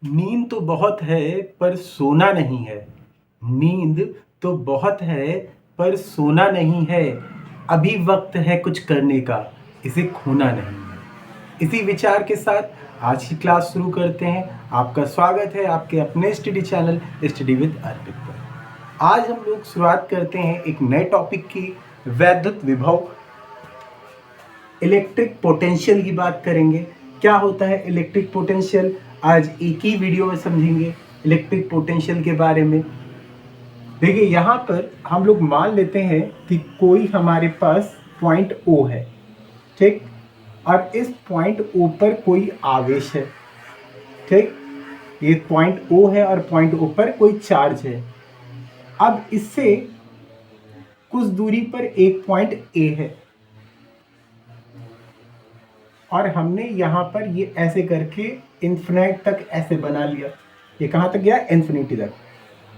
नींद तो बहुत है पर सोना नहीं है। नींद तो बहुत है पर सोना नहीं है। अभी वक्त है कुछ करने का, इसे खोना नहीं है। इसी विचार के साथ आज की क्लास शुरू करते हैं। आपका स्वागत है आपके अपने स्टडी चैनल स्टडी विद अर्पित पर। आज हम लोग शुरुआत करते हैं एक नए टॉपिक की, वैद्युत विभव, इलेक्ट्रिक पोटेंशियल की बात करेंगे। क्या होता है इलेक्ट्रिक पोटेंशियल, आज एक ही वीडियो में समझेंगे इलेक्ट्रिक पोटेंशियल के बारे में। देखिए यहाँ पर हम लोग मान लेते हैं कि कोई हमारे पास पॉइंट O है, ठीक, और इस पॉइंट O पर कोई आवेश है, ठीक। ये पॉइंट O है और पॉइंट O पर कोई चार्ज है। अब इससे कुछ दूरी पर एक पॉइंट A है और हमने यहाँ पर ये ऐसे करके इन्फिनिट तक ऐसे बना लिया। ये कहाँ तक गया? इन्फिनिटी तक।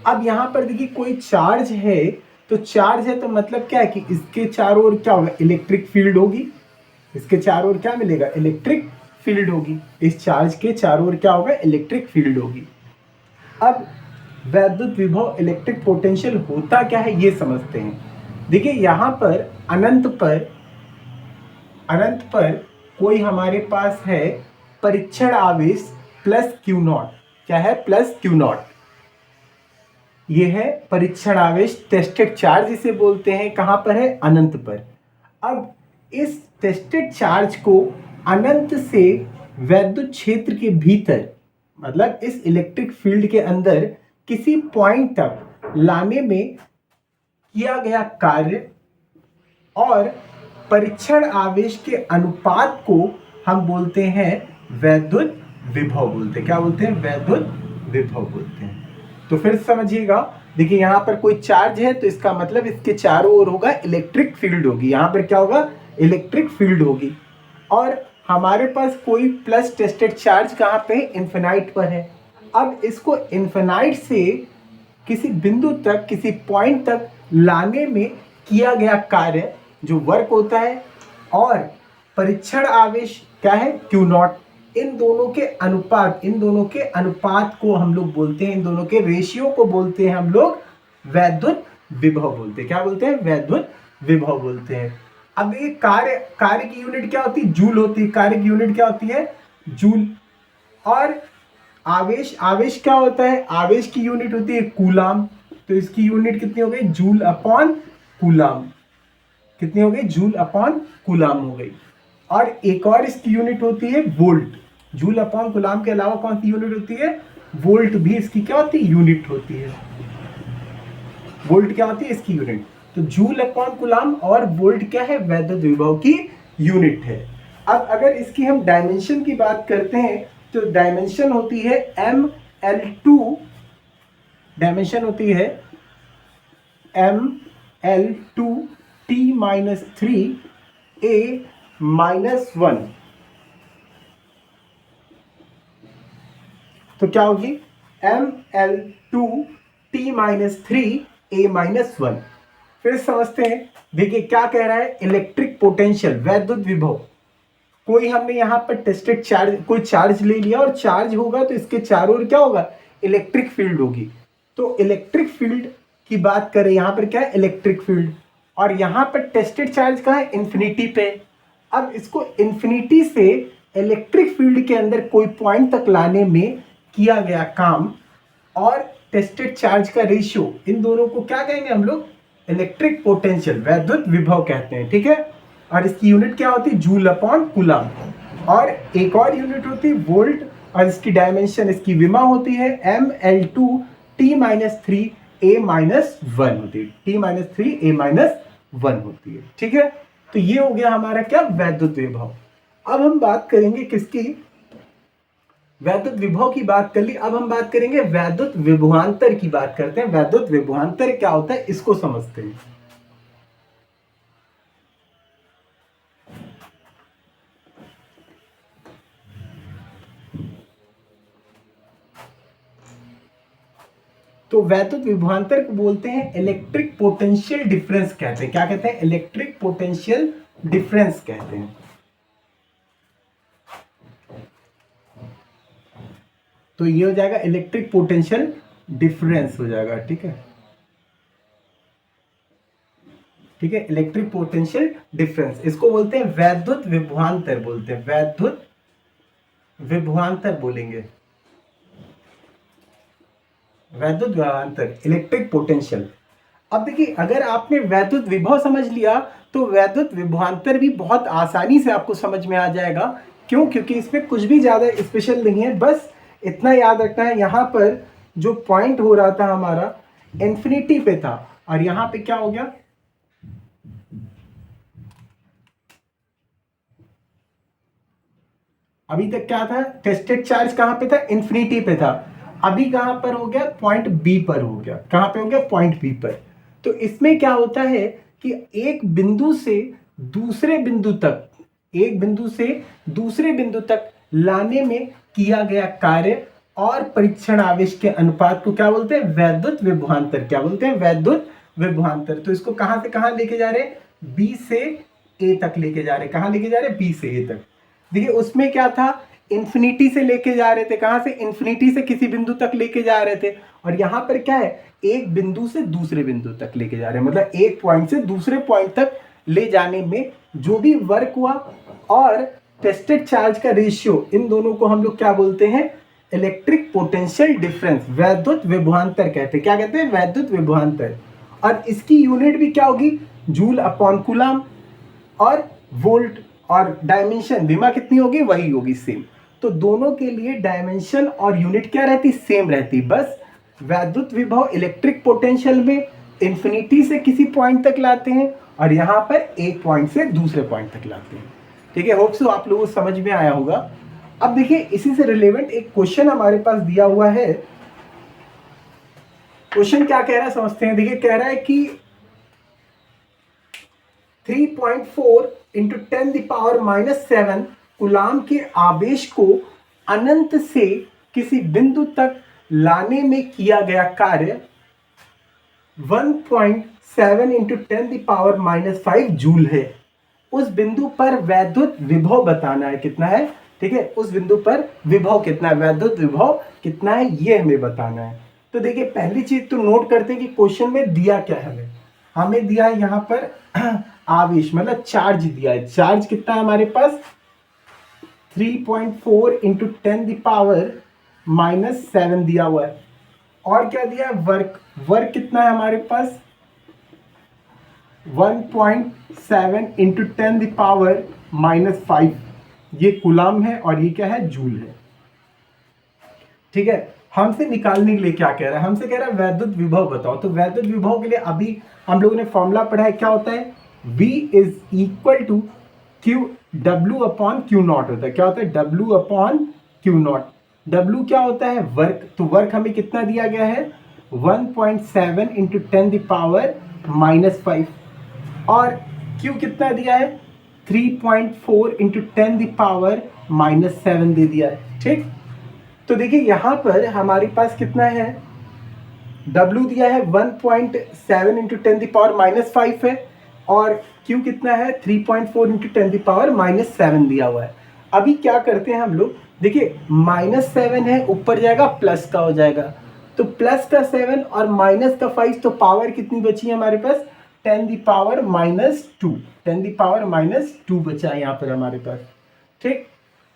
अब यहाँ पर देखिए कोई चार्ज है, तो चार्ज है तो मतलब क्या है कि इसके चारों ओर क्या होगा? इलेक्ट्रिक फील्ड होगी। इसके चारों ओर क्या मिलेगा? इलेक्ट्रिक फील्ड होगी। इस चार्ज के चारों ओर क्या होगा? इलेक्ट्रिक फील्ड होगी। अब वैद्युत विभव इलेक्ट्रिक पोटेंशियल होता क्या है ये समझते हैं। देखिए यहाँ पर अनंत पर कोई हमारे पास है परीक्षण आवेश प्लस क्यू नॉट। क्या है? Plus Q not. ये है परीक्षण आवेश, टेस्टेड चार्ज इसे बोलते हैं। कहाँ पर है? अनंत पर। अब इस टेस्टेड चार्ज को अनंत से वैद्युत क्षेत्र के भीतर, मतलब इस इलेक्ट्रिक फील्ड के अंदर किसी पॉइंट तक लाने में किया गया कार्य और परीक्षण आवेश के अनुपात को हम बोलते हैं वैद्युत विभव बोलते हैं। क्या बोलते हैं? वैद्युत विभव बोलते हैं। तो फिर समझिएगा, देखिए यहाँ पर कोई चार्ज है तो इसका मतलब इसके चारों ओर होगा इलेक्ट्रिक फील्ड होगी। यहाँ पर क्या होगा? इलेक्ट्रिक फील्ड होगी। और हमारे पास कोई प्लस टेस्टेड चार्ज कहाँ पे? इन्फिनाइट पर है। अब इसको इन्फिनाइट से किसी बिंदु तक, किसी पॉइंट तक लाने में किया गया कार्य जो वर्क होता है और परीक्षण आवेश क्या है? Q not. इन दोनों के अनुपात को हम लोग बोलते हैं, इन दोनों के रेशियो को बोलते हैं हम लोग वैद्युत विभव बोलते हैं। क्या बोलते हैं? वैद्युत विभव बोलते हैं। अब ये कार्य की यूनिट क्या होती है? जूल होती है। कार्य की यूनिट क्या होती है? जूल। और आवेश क्या होता है? आवेश की यूनिट होती है कूलाम। तो इसकी यूनिट कितनी हो गई? Joule upon coulomb. कितनी हो गई? जूल अपॉन कूलाम हो गई। और एक और इसकी यूनिट होती है वोल्ट। जूल अपॉन कूलाम के अलावा कौन सी यूनिट होती है? वोल्ट भी इसकी क्या होती है? यूनिट होती है। वोल्ट क्या होती है? इसकी यूनिट। तो जूल अपॉन कूलाम और वोल्ट क्या है? वैद्युत विभव की यूनिट है। अब अगर इसकी हम डायमेंशन की बात करते हैं तो डायमेंशन होती है ml2। डायमेंशन होती है ml2 t-3 a-1। तो क्या होगी? ml2 t-3 a-1। फिर समझते हैं, देखिए क्या कह रहा है? इलेक्ट्रिक पोटेंशियल, वैद्युत विभव। कोई हमने यहाँ पर टेस्टेड चार्ज, कोई चार्ज ले लिया और चार्ज होगा तो इसके चारों ओर क्या होगा? इलेक्ट्रिक फील्ड होगी। तो इलेक्ट्रिक फील्ड की बात करें, यहाँ पर क्या है? Electric field. और यहाँ पर टेस्टेड चार्ज कहाँ है? इन्फिनिटी पे। अब इसको इन्फिनिटी से इलेक्ट्रिक फील्ड के अंदर कोई पॉइंट तक लाने में किया गया काम और टेस्टेड चार्ज का रेशियो, इन दोनों को क्या कहेंगे हम लोग? इलेक्ट्रिक पोटेंशियल, वैद्युत विभव कहते हैं, ठीक है। और इसकी यूनिट क्या होती है? Joule upon coulomb. और एक और यूनिट होती है वोल्ट, और इसकी डायमेंशन, इसकी विमा होती है ml2 t-3 a-1 होती है। t-3 a-1 होती है, ठीक है। तो ये हो गया हमारा क्या? वैद्युत विभव। अब हम बात करेंगे किसकी? वैद्युत विभव की बात कर ली। अब हम बात करेंगे वैद्युत विभवांतर की बात करते हैं। वैद्युत विभवांतर क्या होता है इसको समझते हैं। तो वैद्युत विभवांतर को बोलते हैं इलेक्ट्रिक पोटेंशियल डिफरेंस कहते हैं। क्या कहते हैं? इलेक्ट्रिक पोटेंशियल डिफरेंस कहते हैं। तो ये हो जाएगा इलेक्ट्रिक पोटेंशियल डिफरेंस हो जाएगा। ठीक है, ठीक है, इलेक्ट्रिक पोटेंशियल डिफरेंस, इसको बोलते हैं वैद्युत विभवांतर, बोलते हैं वैद्युत विभवांतर बोलेंगे, वैद्युत विभवांतर, इलेक्ट्रिक पोटेंशियल। अब देखिए, अगर आपने वैद्युत विभव समझ लिया तो वैद्युत विभवांतर भी बहुत आसानी से आपको समझ में आ जाएगा। क्यों? क्योंकि इसमें कुछ भी ज्यादा स्पेशल नहीं है, बस इतना याद रखना है, यहाँ पर जो पॉइंट हो रहा था हमारा इंफिनिटी पे था, और यहाँ पे क्या हो गया, अभी तक क्या था, टेस्टेड चार्ज कहां पे था, इंफिनिटी पे था, अभी कहां पर हो गया, पॉइंट बी पर हो गया। कहां पे हो गया, पॉइंट बी पर। तो इसमें क्या होता है कि एक बिंदु से दूसरे बिंदु तक, एक बिंदु से दूसरे बिंदु तक लाने में किया गया कार्य और परीक्षण आवेश के अनुपात को क्या बोलते हैं, वैद्युत विभवांतर। क्या बोलते हैं, वैद्युत विभवांतर। तो इसको कहां से कहां लेके जा रहे हैं, बी से ए तक लेके जा रहे हैं। कहां लेके जा रहे हैं, बी से ए तक। देखिए उसमें क्या था, इंफिनिटी से लेके जा रहे थे, कहां से, इंफिनिटी से किसी बिंदु तक लेके जा रहे थे, और यहां पर क्या है, एक बिंदु से दूसरे बिंदु तक लेके जा रहे हैं, मतलब एक पॉइंट से दूसरे पॉइंट तक ले जाने में जो भी वर्क हुआ और टेस्टेड चार्ज का रेशियो, इन दोनों को हम लोग क्या बोलते हैं, इलेक्ट्रिक पोटेंशियल डिफरेंस, वैद्युत विभवांतर कहते हैं। क्या कहते हैं, वैद्युत विभवांतर। और इसकी यूनिट भी क्या होगी, जूल अपॉन कूलम, और वोल्ट, और डायमेंशन विमा कितनी होगी, वही होगी सेम। तो दोनों के लिए डायमेंशन और यूनिट क्या रहती, सेम रहती। बस वैद्युत विभव इलेक्ट्रिक पोटेंशियल में इंफिनिटी से किसी पॉइंट तक लाते हैं, और यहाँ पर एक पॉइंट से दूसरे पॉइंट तक लाते हैं। ठीक है, होप सो आप लोगों को समझ में आया होगा। अब देखिए, इसी से रिलेवेंट एक क्वेश्चन हमारे पास दिया हुआ है। क्वेश्चन क्या कह रहा है समझते हैं। देखिए, कह रहा है कि 3.4 इंटू 10⁻⁻7 कूलाम के आवेश को अनंत से किसी बिंदु तक लाने में किया गया कार्य 1.7 इंटू 10⁻⁻5 जूल है। उस बिंदु पर वैद्युत विभव बताना है, कितना है। ठीक है, उस बिंदु पर विभव कितना है, वैद्युत विभव कितना है, ये हमें बताना है। तो देखिए, पहली चीज तो नोट करते हैं कि क्वेश्चन में दिया क्या है। हमें दिया है यहाँ पर आवेश, मतलब चार्ज दिया है। चार्ज कितना है हमारे पास, 3.4 इंटू 10⁻⁻7 दिया हुआ है। और क्या दिया है, वर्क। वर्क कितना है हमारे पास, 1.7 इंटू 10⁻⁻5, ये कूलाम है, और ये क्या है, जूल है। ठीक है, हमसे निकालने के लिए क्या कह रहा है, हमसे कह रहा है वैद्युत विभव बताओ। तो वैद्युत विभव के लिए अभी हम लोगों ने फॉर्मूला पढ़ा है, क्या होता है, V is equal to W upon Q not होता है। क्या होता है, W upon Q not. W क्या होता है, वर्क। तो वर्क हमें कितना दिया गया है, 1.7 इंटू 10⁻⁻5, और Q कितना दिया है, 3.4 इंटू 10⁻⁻7 दे दिया है। ठीक, तो देखिए यहाँ पर हमारे पास कितना है, W दिया है 1.7 इंटू 10⁻⁻5 है, और Q कितना है, 3.4 इंटू 10⁻⁻7 दिया हुआ है। अभी क्या करते हैं हम लोग, देखिए -7 है, ऊपर जाएगा प्लस का हो जाएगा, तो प्लस का 7 और माइनस का 5, तो पावर कितनी बची है हमारे पास, 10⁻², 10⁻² बचा है यहाँ पर हमारे पास। ठीक,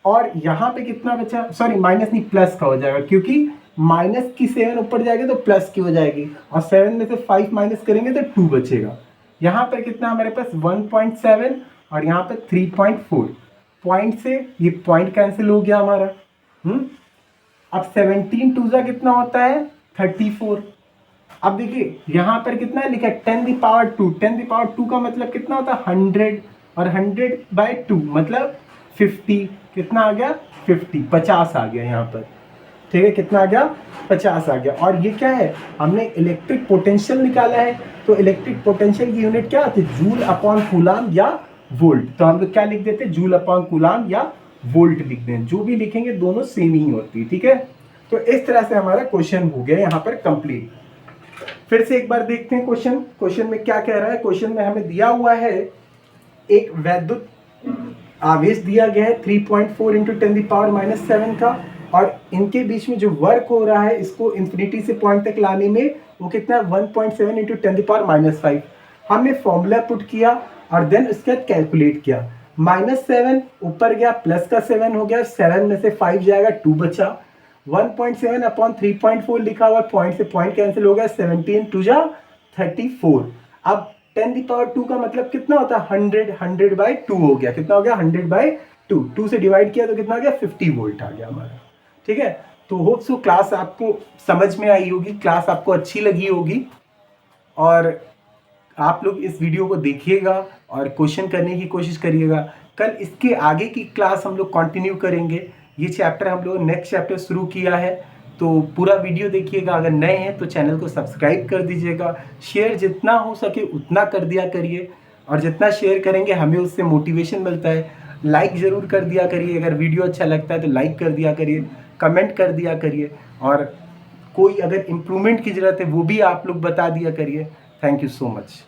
और यहाँ पे कितना बचा, सॉरी माइनस नहीं, प्लस का हो जाएगा, क्योंकि माइनस की 7 ऊपर जाएगी तो प्लस की हो जाएगी, और 7 में से 5 माइनस करेंगे तो 2 बचेगा। यहाँ पर कितना हमारे पास 1.7, और यहाँ पर 3.4। पॉइंट से ये पॉइंट कैंसिल हो गया हमारा। अब 17 2 कितना होता है, 34। अब देखिए यहाँ पर कितना लिखा है, 10⁻²। 10⁻² का मतलब कितना होता है, 100, और 100/2 मतलब 50। कितना आ गया, 50, 50 आ गया यहाँ पर। ठीक है, कितना आ गया, 50 आ गया। और ये क्या है, हमने इलेक्ट्रिक पोटेंशियल निकाला है, तो इलेक्ट्रिक पोटेंशियल की यूनिट क्या आती है, जूल अपॉन कूलाम या वोल्ट। तो हम लोग क्या लिख देते हैं, जूल अपॉन कूलाम या वोल्ट लिख दें, जो भी लिखेंगे दोनों सेम ही होती है। ठीक है, तो इस तरह से हमारा क्वेश्चन हो गया यहाँ पर कंप्लीट। फिर से एक बार देखते हैं क्वेश्चन। क्वेश्चन में क्या कह रहा है, क्वेश्चन में हमें दिया हुआ है एक वैद्युत आवेश दिया गया है 3.4 इंटू 10⁻⁻7 का, और इनके बीच में जो वर्क हो रहा है इसको इन्फिनिटी से पॉइंट तक लाने में वो कितना 1.7 इंटू 10⁻⁵ हमने फॉर्मूला पुट किया और देन उसके बाद कैलकुलेट किया। -7 ऊपर गया, प्लस का 7 हो गया, 7 में से 5 जाएगा, 2 बचा। 1.7 अपॉन 3.4 लिखा हुआ, पॉइंट से पॉइंट कैंसिल हो गया, 17 2 जा 34। अब 10⁻² का मतलब कितना होता है 100/2 हो गया। कितना हो गया 100/2। 2 से डिवाइड किया तो कितना आ गया 50 वोल्ट आ गया हमारा। ठीक है, तो होप सो क्लास आपको समझ में आई होगी, क्लास आपको अच्छी लगी होगी और आप लोग इस वीडियो को देखिएगा और क्वेश्चन करने की कोशिश करिएगा। कल इसके आगे की क्लास हम लोग कंटिन्यू करेंगे। ये चैप्टर हम लोग नेक्स्ट चैप्टर शुरू किया है, तो पूरा वीडियो देखिएगा। अगर नए हैं तो चैनल को सब्सक्राइब कर दीजिएगा, शेयर जितना हो सके उतना कर दिया करिए और जितना शेयर करेंगे हमें उससे मोटिवेशन मिलता है। लाइक ज़रूर कर दिया करिए, अगर वीडियो अच्छा लगता है तो लाइक कर दिया करिए, कमेंट कर दिया करिए और कोई अगर इम्प्रूवमेंट की ज़रूरत है वो भी आप लोग बता दिया करिए। Thank you so much.